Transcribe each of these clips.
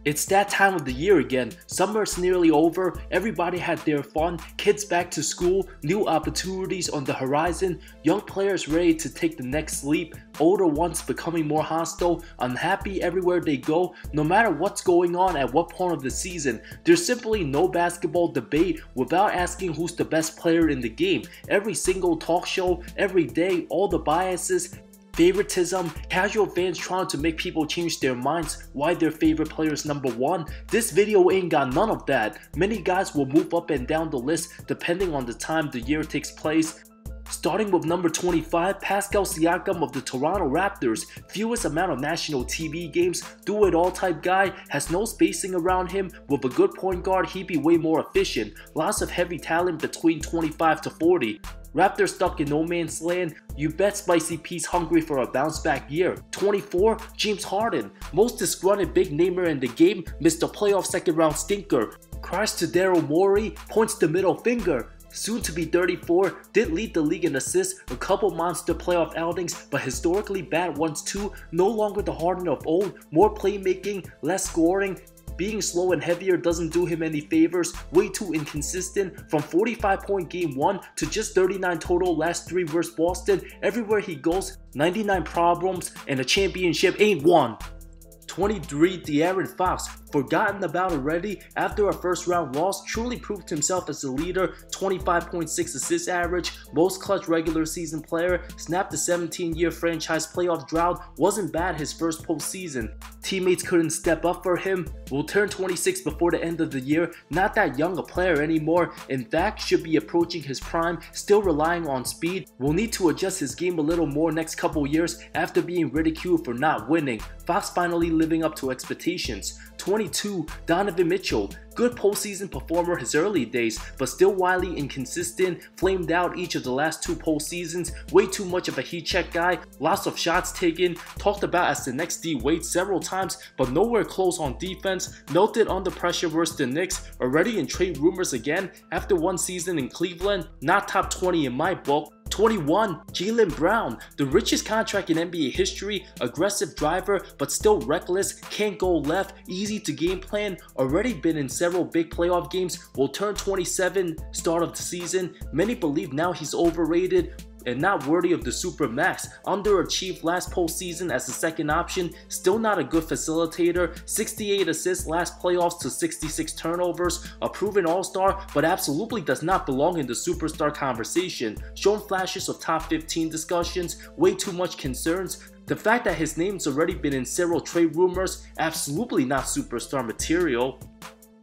It's that time of the year again. Summer's nearly over, everybody had their fun, kids back to school, new opportunities on the horizon, young players ready to take the next leap, older ones becoming more hostile, unhappy everywhere they go. No matter what's going on at what point of the season, there's simply no basketball debate without asking who's the best player in the game. Every single talk show, every day, all the biases, favoritism, casual fans trying to make people change their minds why their favorite player is number one. This video ain't got none of that. Many guys will move up and down the list depending on the time the year takes place. Starting with number 25, Pascal Siakam of the Toronto Raptors. Fewest amount of national TV games, do-it-all type guy, has no spacing around him. With a good point guard, he'd be way more efficient. Lots of heavy talent between 25 to 40. Raptors stuck in no man's land. You bet Spicy P's hungry for a bounce back year. 24, James Harden. Most disgruntled big namer in the game, missed a playoff second round stinker. Cries to Daryl Morey, points the middle finger. Soon to be 34, did lead the league in assists, a couple monster playoff outings, but historically bad ones too. No longer the Harden of old, more playmaking, less scoring. Being slow and heavier doesn't do him any favors, way too inconsistent. From 45-point game 1 to just 39 total last 3 versus Boston, everywhere he goes, 99 problems and a championship ain't won. 23, DeAaron Fox, forgotten about already after a first round loss, truly proved himself as a leader, 25.6 assist average, most clutch regular season player, snapped the 17-year franchise playoff drought, wasn't bad his first postseason. Teammates couldn't step up for him, will turn 26 before the end of the year, not that young a player anymore, in fact should be approaching his prime, still relying on speed, will need to adjust his game a little more next couple years after being ridiculed for not winning. Fox finally living up to expectations. 22, Donovan Mitchell. Good postseason performer his early days, but still wildly inconsistent, flamed out each of the last 2 postseasons, way too much of a heat check guy, lots of shots taken, talked about as the next D Wade several times, but nowhere close on defense, melted under pressure versus the Knicks, already in trade rumors again, after 1 season in Cleveland, not top 20 in my book. 21, Jaylen Brown, the richest contract in NBA history, aggressive driver but still reckless, can't go left, easy to game plan, already been in several big playoff games, will turn 27 start of the season. Many believe now he's overrated and not worthy of the super max. Underachieved last postseason as a second option, still not a good facilitator, 68 assists last playoffs to 66 turnovers, a proven all-star but absolutely does not belong in the superstar conversation, shown flashes of top 15 discussions, way too much concerns. The fact that his name's already been in several trade rumors, absolutely not superstar material.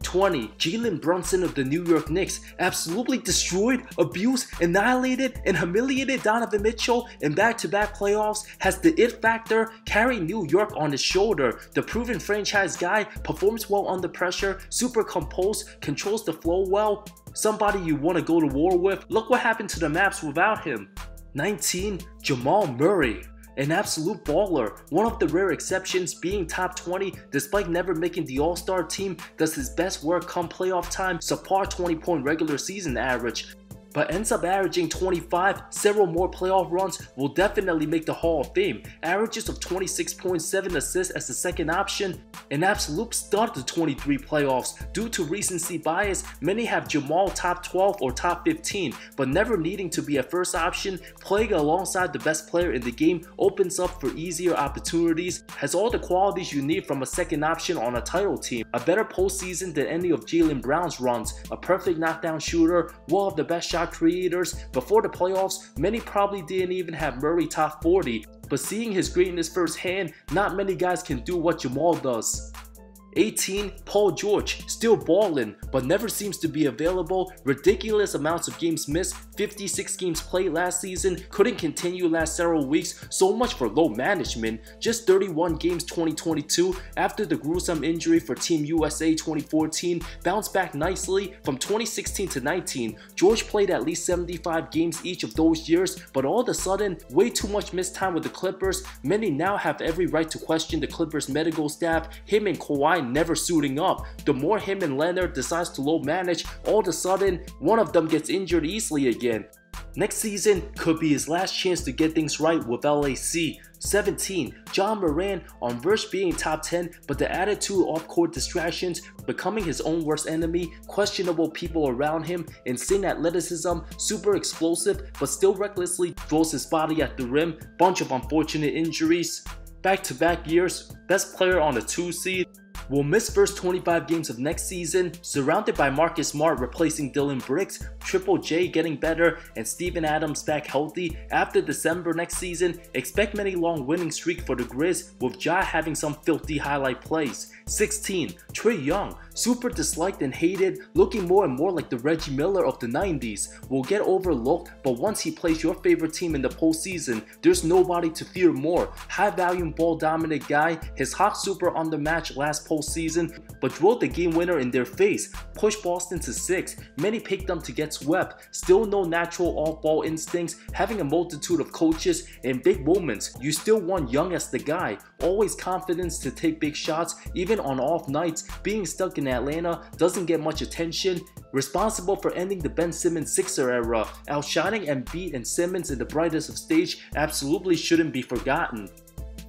20, Jalen Brunson of the New York Knicks, absolutely destroyed, abused, annihilated, and humiliated Donovan Mitchell in back-to-back playoffs, has the it factor, carrying New York on his shoulder. The proven franchise guy, performs well under pressure, super composed, controls the flow well, somebody you want to go to war with. Look what happened to the Maps without him. 19, Jamal Murray. An absolute baller, one of the rare exceptions, being top 20 despite never making the all-star team, does his best work come playoff time, subpar 20-point regular season average, but ends up averaging 25, several more playoff runs, will definitely make the Hall of Fame. Averages of 26.7 assists as the second option, an absolute stud to 23 playoffs. Due to recency bias, many have Jamal top 12 or top 15, but never needing to be a first option, playing alongside the best player in the game opens up for easier opportunities, has all the qualities you need from a second option on a title team, a better postseason than any of Jaylen Brown's runs, a perfect knockdown shooter, one of the best shot creators. Before the playoffs, many probably didn't even have Murray top 40, but seeing his greatness firsthand, not many guys can do what Jamal does. 18, Paul George, still ballin', but never seems to be available, ridiculous amounts of games missed, 56 games played last season, couldn't continue last several weeks, so much for low management, just 31 games 2022, after the gruesome injury for Team USA 2014, bounced back nicely from 2016 to 19, George played at least 75 games each of those years, but all of a sudden, way too much missed time with the Clippers. Many now have every right to question the Clippers medical staff, him and Kawhi never suiting up. The more him and Leonard decides to low manage, all of a sudden, one of them gets injured easily again. Next season could be his last chance to get things right with LAC. 17. Jamal Murray on verge being top 10, but the attitude, off-court distractions, becoming his own worst enemy, questionable people around him, insane athleticism, super explosive, but still recklessly throws his body at the rim, bunch of unfortunate injuries. Back-to-back years, best player on the 2 seed. Will miss first 25 games of next season, surrounded by Marcus Smart replacing Dylan Brooks, Triple J getting better, and Steven Adams back healthy. After December next season, expect many long winning streak for the Grizz, with Ja having some filthy highlight plays. 16. Trey Young, super disliked and hated, looking more and more like the Reggie Miller of the 90s. Will get overlooked, but once he plays your favorite team in the postseason, there's nobody to fear more. High volume ball dominant guy, his Hawks super undermatched last postseason, but drilled the game winner in their face, pushed Boston to 6, many picked them to get swept, still no natural off-ball instincts, having a multitude of coaches and big moments. You still want Young as the guy, always confidence to take big shots, even on off nights. Being stuck in Atlanta doesn't get much attention. Responsible for ending the Ben Simmons Sixer era, outshining Embiid and Simmons in the brightest of stage, absolutely shouldn't be forgotten.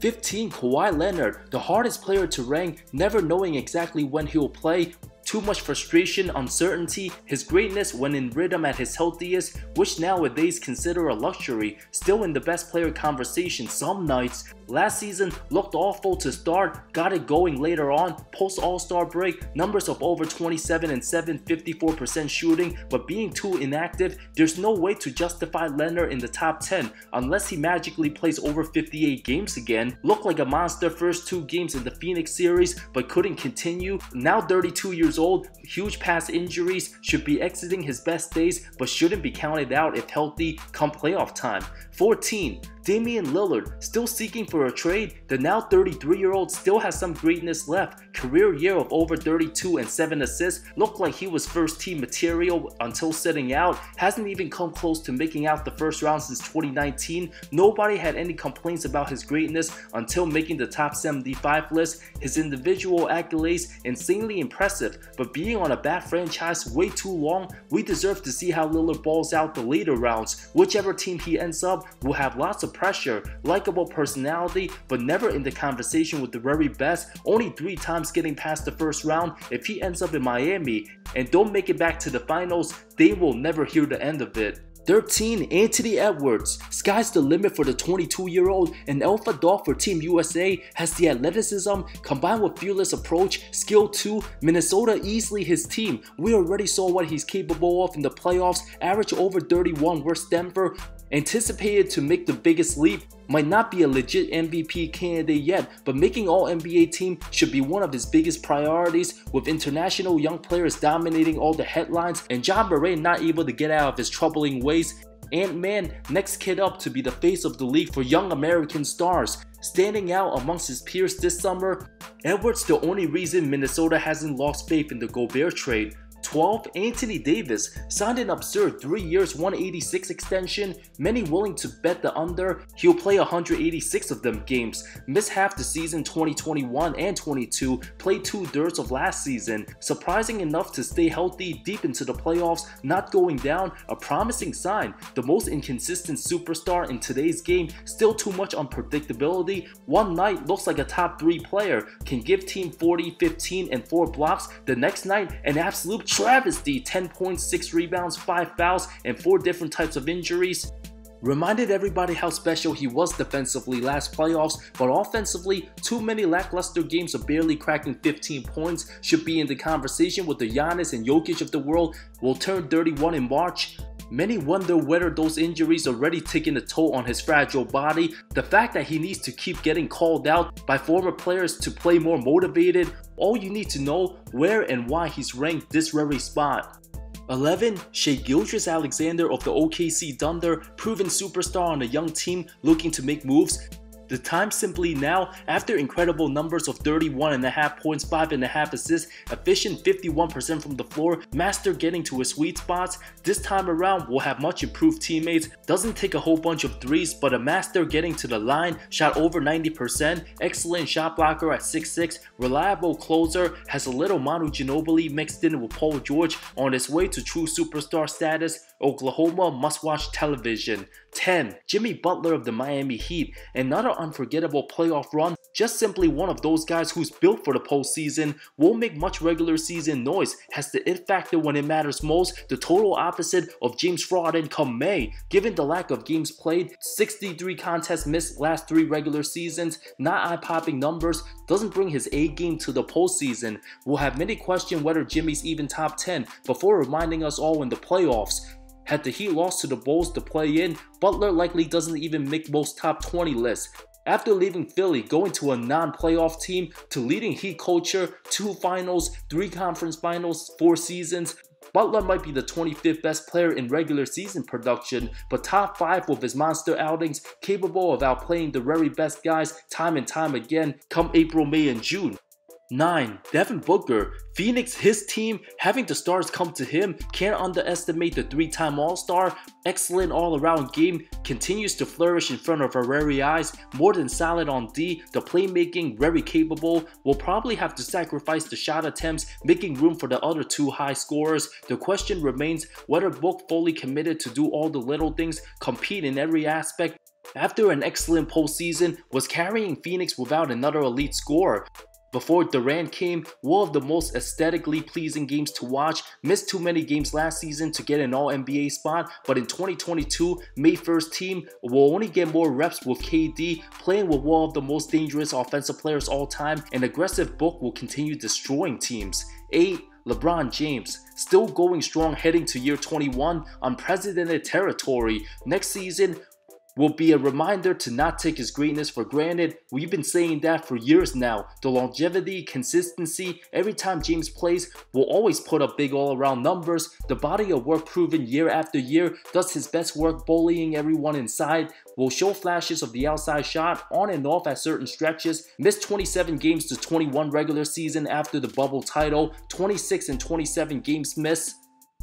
15. Kawhi Leonard, the hardest player to rank, never knowing exactly when he'll play. Too much frustration, uncertainty, his greatness when in rhythm at his healthiest, which nowadays consider a luxury, still in the best player conversation some nights. Last season looked awful to start, got it going later on, post All-Star break, numbers of over 27 and 7, 54% shooting, but being too inactive, there's no way to justify Leonard in the top 10 unless he magically plays over 58 games again. Looked like a monster first 2 games in the Phoenix series, but couldn't continue. Now 32 years old, huge past injuries, should be exiting his best days, but shouldn't be counted out if healthy come playoff time. 14. Damian Lillard, still seeking for a trade. The now 33-year-old still has some greatness left. Career year of over 32 and 7 assists. Looked like he was first team material until sitting out. Hasn't even come close to making out the first round since 2019. Nobody had any complaints about his greatness until making the top 75 list. His individual accolades insanely impressive, but being on a bad franchise way too long, we deserve to see how Lillard balls out the later rounds. Whichever team he ends up will have lots of pressure, likable personality, but never in the conversation with the very best, only 3 times getting past the first round. If he ends up in Miami and don't make it back to the finals, they will never hear the end of it. 13. Anthony Edwards. Sky's the limit for the 22-year-old, and alpha dog for Team USA, has the athleticism combined with fearless approach, skill too. Minnesota easily his team. We already saw what he's capable of in the playoffs, average over 31 versus Denver. Anticipated to make the biggest leap, might not be a legit MVP candidate yet, but making All-NBA team should be one of his biggest priorities, with international young players dominating all the headlines and Jamal Murray not able to get out of his troubling ways. Ant-Man, next kid up to be the face of the league for young American stars. Standing out amongst his peers this summer, Edwards the only reason Minnesota hasn't lost faith in the Gobert trade. 12. Anthony Davis signed an absurd 3 years 186 extension, many willing to bet the under. He'll play 186 of them games, missed half the season 2021 and 22, played 2/3 of last season. Surprising enough to stay healthy deep into the playoffs, not going down, a promising sign. The most inconsistent superstar in today's game, still too much unpredictability. One night looks like a top 3 player, can give team 40, 15 and 4 blocks. The next night an absolute travesty, 10 points, 6 rebounds, 5 fouls, and 4 different types of injuries. Reminded everybody how special he was defensively last playoffs, but offensively, too many lackluster games of barely cracking 15 points. Should be in the conversation with the Giannis and Jokic of the world. Will turn 31 in March. Many wonder whether those injuries already taking a toll on his fragile body. The fact that he needs to keep getting called out by former players to play more motivated. All you need to know where and why he's ranked this very spot. 11. Shai Gilgeous-Alexander of the OKC Thunder, proven superstar on a young team looking to make moves. The time simply now, after incredible numbers of 31.5 points, 5.5 assists, efficient 51% from the floor, master getting to his sweet spots. This time around will have much improved teammates, doesn't take a whole bunch of threes, but a master getting to the line, shot over 90%, excellent shot blocker at 6'6", reliable closer, has a little Manu Ginobili mixed in with Paul George, on his way to true superstar status. Oklahoma must-watch television. 10. Jimmy Butler of the Miami Heat. Another unforgettable playoff run. Just simply one of those guys who's built for the postseason. Won't make much regular season noise. Has the it factor when it matters most. The total opposite of James Harden come May. Given the lack of games played, 63 contests missed last 3 regular seasons. Not eye-popping numbers. Doesn't bring his A game to the postseason. We'll have many question whether Jimmy's even top 10 before reminding us all in the playoffs. Had the Heat lost to the Bulls to play in, Butler likely doesn't even make most top 20 lists. After leaving Philly, going to a non-playoff team, to leading Heat culture, 2 finals, 3 conference finals, 4 seasons, Butler might be the 25th best player in regular season production, but top 5 with his monster outings, capable of outplaying the very best guys time and time again come April, May, and June. 9. Devin Booker. Phoenix, his team, having the stars come to him, can't underestimate the 3-time All-Star. Excellent all-around game, continues to flourish in front of our very eyes, more than solid on D, the playmaking, very capable. Will probably have to sacrifice the shot attempts, making room for the other 2 high scorers. The question remains whether Book fully committed to do all the little things, compete in every aspect. After an excellent postseason, was carrying Phoenix without another elite scorer. Before Durant came, one of the most aesthetically pleasing games to watch. Missed too many games last season to get an All-NBA spot, but in 2022, May 1st team will only get more reps with KD, playing with one of the most dangerous offensive players all time. An aggressive Book will continue destroying teams. 8. LeBron James, still going strong heading to year 21, unprecedented territory. Next season will be a reminder to not take his greatness for granted. We've been saying that for years now. The longevity, consistency, every time James plays, will always put up big all-around numbers. The body of work proven year after year, does his best work bullying everyone inside, will show flashes of the outside shot on and off at certain stretches. Missed 27 games to 21 regular season after the bubble title, 26 and 27 games missed.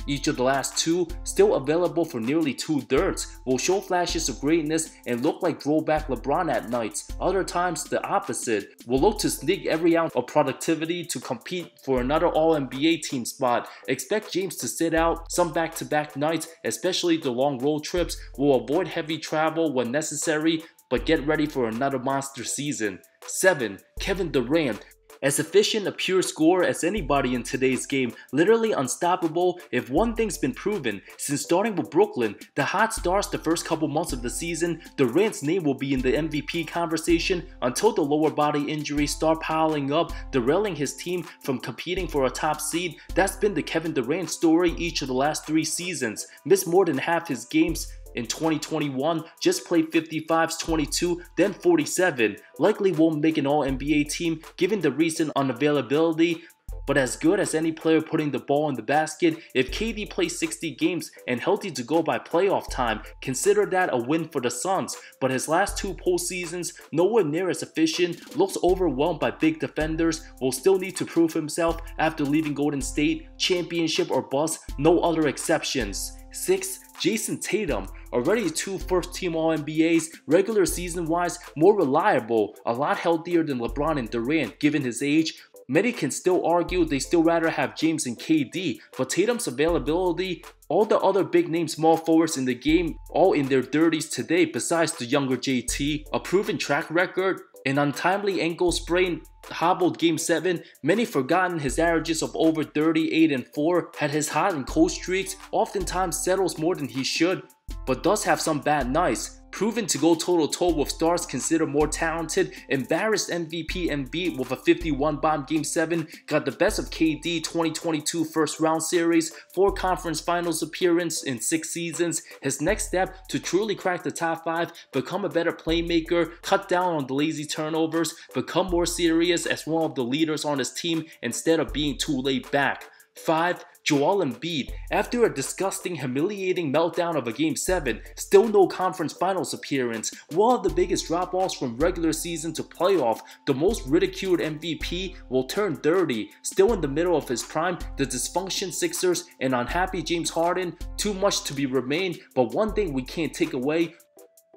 Each of the last 2, still available for nearly 2/3, will show flashes of greatness and look like throwback LeBron at nights. Other times, the opposite, will look to sneak every ounce of productivity to compete for another All-NBA team spot. Expect James to sit out some back-to-back nights, especially the long road trips, will avoid heavy travel when necessary, but get ready for another monster season. 7. Kevin Durant. As efficient a pure scorer as anybody in today's game, literally unstoppable. If one thing's been proven, since starting with Brooklyn, the hot starts the first couple months of the season, Durant's name will be in the MVP conversation until the lower body injuries start piling up, derailing his team from competing for a top seed. That's been the Kevin Durant story each of the last 3 seasons. Missed more than half his games in 2021, just played 55s, 22, then 47. Likely won't make an All-NBA team given the recent unavailability, but as good as any player putting the ball in the basket. If KD plays 60 games and healthy to go by playoff time, consider that a win for the Suns. But his last 2 postseasons, nowhere near as efficient, looks overwhelmed by big defenders, will still need to prove himself after leaving Golden State. Championship or bust, no other exceptions. 6. Jayson Tatum, already 2 first-team All-NBAs, regular season-wise more reliable, a lot healthier than LeBron and Durant given his age. Many can still argue they still rather have James and KD, but Tatum's availability, all the other big name small forwards in the game, all in their 30s today besides the younger JT, a proven track record, an untimely ankle sprain hobbled Game 7, many forgotten his averages of over 30, 8 and 4, had his hot and cold streaks, oftentimes settles more than he should, but does have some bad nights. Proven to go toe-to-toe with stars considered more talented, embarrassed MVP Embiid with a 51 bomb Game 7, got the best of KD 2022 first round series, 4 conference finals appearance in 6 seasons. His next step to truly crack the top 5, become a better playmaker, cut down on the lazy turnovers, become more serious as one of the leaders on his team instead of being too laid back. 5. Joel Embiid. After a disgusting, humiliating meltdown of a Game 7, still no conference finals appearance, one of the biggest drop-offs from regular season to playoff, the most ridiculed MVP will turn 30, still in the middle of his prime, the dysfunction Sixers and unhappy James Harden, too much to be remained, but one thing we can't take away,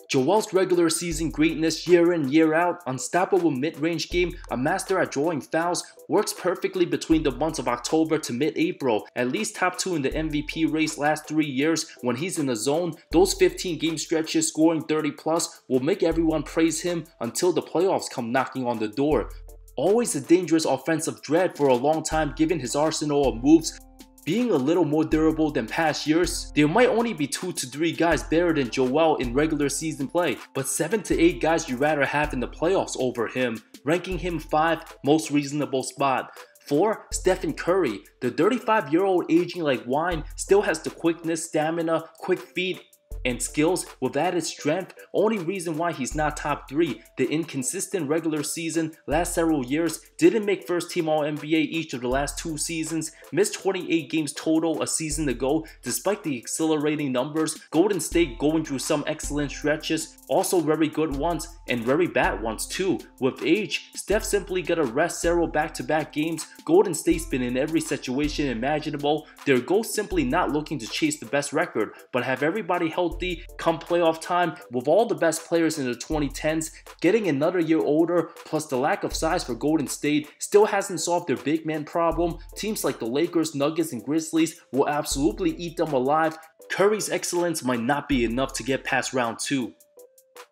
Joel's regular season greatness year in year out, unstoppable mid-range game, a master at drawing fouls, works perfectly between the months of October to mid-April, at least top 2 in the MVP race last 3 years. When he's in the zone, those 15 game stretches scoring 30 plus will make everyone praise him until the playoffs come knocking on the door. Always a dangerous offensive threat for a long time given his arsenal of moves. Being a little more durable than past years, there might only be 2 to 3 guys better than Joel in regular season play, but 7 to 8 guys you'd rather have in the playoffs over him, ranking him 5 most reasonable spot. 4. Stephen Curry. The 35-year-old aging like wine still has the quickness, stamina, quick feet, and skills with added strength. Only reason why he's not top 3, the inconsistent regular season last several years, didn't make first team All-NBA each of the last 2 seasons, missed 28 games total a season ago. Despite the exhilarating numbers, Golden State going through some excellent stretches, also very good ones and very bad ones too. With age, Steph simply gotta rest several back-to-back games. Golden State's been in every situation imaginable. Their goal simply not looking to chase the best record, but have everybody healthy come playoff time. With all the best players in the 2010s getting another year older, plus the lack of size for Golden State still hasn't solved their big man problem. Teams like the Lakers, Nuggets, and Grizzlies will absolutely eat them alive. Curry's excellence might not be enough to get past round 2.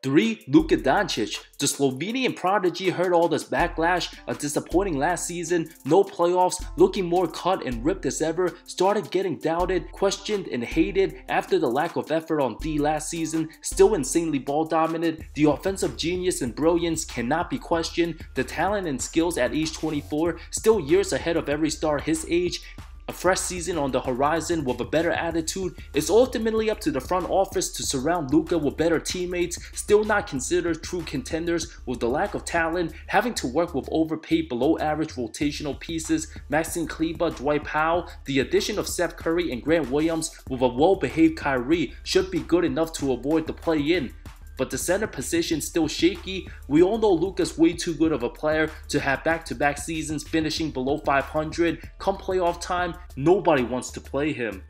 3. Luka Doncic. The Slovenian prodigy heard all this backlash, a disappointing last season, no playoffs, looking more cut and ripped as ever, started getting doubted, questioned, and hated after the lack of effort on D last season, still insanely ball dominant. The offensive genius and brilliance cannot be questioned, the talent and skills at age 24, still years ahead of every star his age. A fresh season on the horizon with a better attitude. It's ultimately up to the front office to surround Luka with better teammates, still not considered true contenders with the lack of talent, having to work with overpaid below average rotational pieces, Maxine Kleber, Dwight Powell. The addition of Steph Curry and Grant Williams with a well-behaved Kyrie should be good enough to avoid the play-in. But the center position's still shaky. We all know Luka's way too good of a player to have back-to-back seasons finishing below 500. Come playoff time, nobody wants to play him.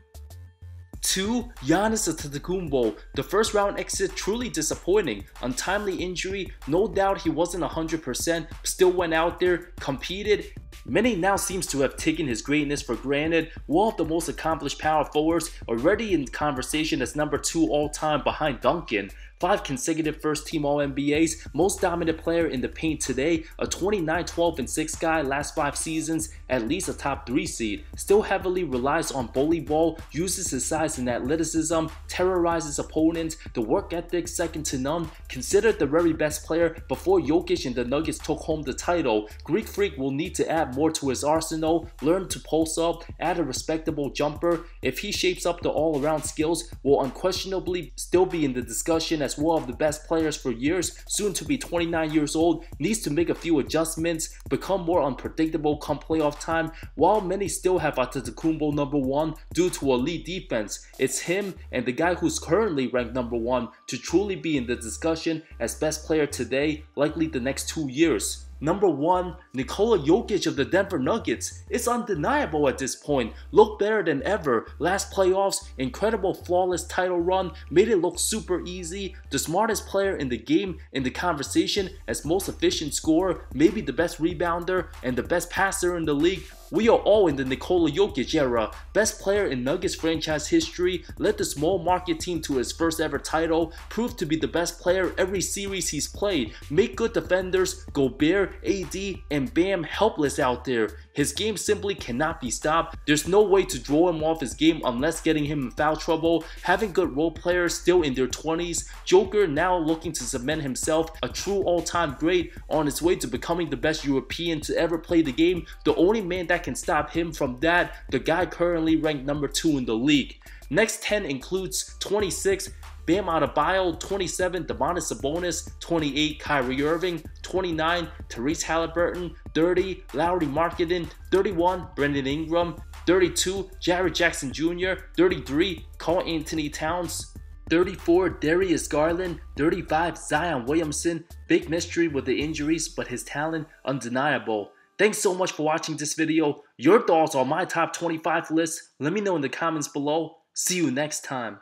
2. Giannis Antetokounmpo. The first round exit truly disappointing. Untimely injury, no doubt he wasn't 100%, still went out there, competed. Many now seems to have taken his greatness for granted. One of the most accomplished power forwards, already in conversation as number 2 all-time behind Duncan. 5 consecutive first-team All-NBAs, most dominant player in the paint today, a 29, 12, and 6 guy last 5 seasons, at least a top 3 seed. Still heavily relies on bully ball, uses his size and athleticism, terrorizes opponents, the work ethic second to none. Considered the very best player before Jokic and the Nuggets took home the title. Greek Freak will need to add more to his arsenal, learn to post up, add a respectable jumper. If he shapes up the all-around skills, will unquestionably still be in the discussion as one of the best players for years, soon to be 29 years old, needs to make a few adjustments, become more unpredictable come playoff time. While many still have Antetokounmpo number 1 due to elite defense, it's him and the guy who's currently ranked number 1 to truly be in the discussion as best player today, likely the next 2 years. Number 1, Nikola Jokic of the Denver Nuggets. It's undeniable at this point. Looked better than ever. Last playoffs, incredible flawless title run, made it look super easy. The smartest player in the game, in the conversation as most efficient scorer, maybe the best rebounder, and the best passer in the league. We are all in the Nikola Jokic era. Best player in Nuggets franchise history, led the small market team to his first ever title, proved to be the best player every series he's played, make good defenders, Gobert, AD, and Bam helpless out there. His game simply cannot be stopped. There's no way to draw him off his game unless getting him in foul trouble. Having good role players still in their 20s, Joker now looking to cement himself a true all-time great on his way to becoming the best European to ever play the game. The only man that can stop him from that, the guy currently ranked number 2 in the league. Next 10 includes 26, Bam Adebayo, 27, Domantas Sabonis, 28, Kyrie Irving, 29, Tyrese Halliburton, 30, Lauri Markkanen, 31, Brandon Ingram, 32, Jared Jackson Jr., 33, Karl-Anthony Towns, 34, Darius Garland, 35, Zion Williamson. Big mystery with the injuries, but his talent undeniable. Thanks so much for watching this video. Your thoughts on my top 25 list, let me know in the comments below. See you next time.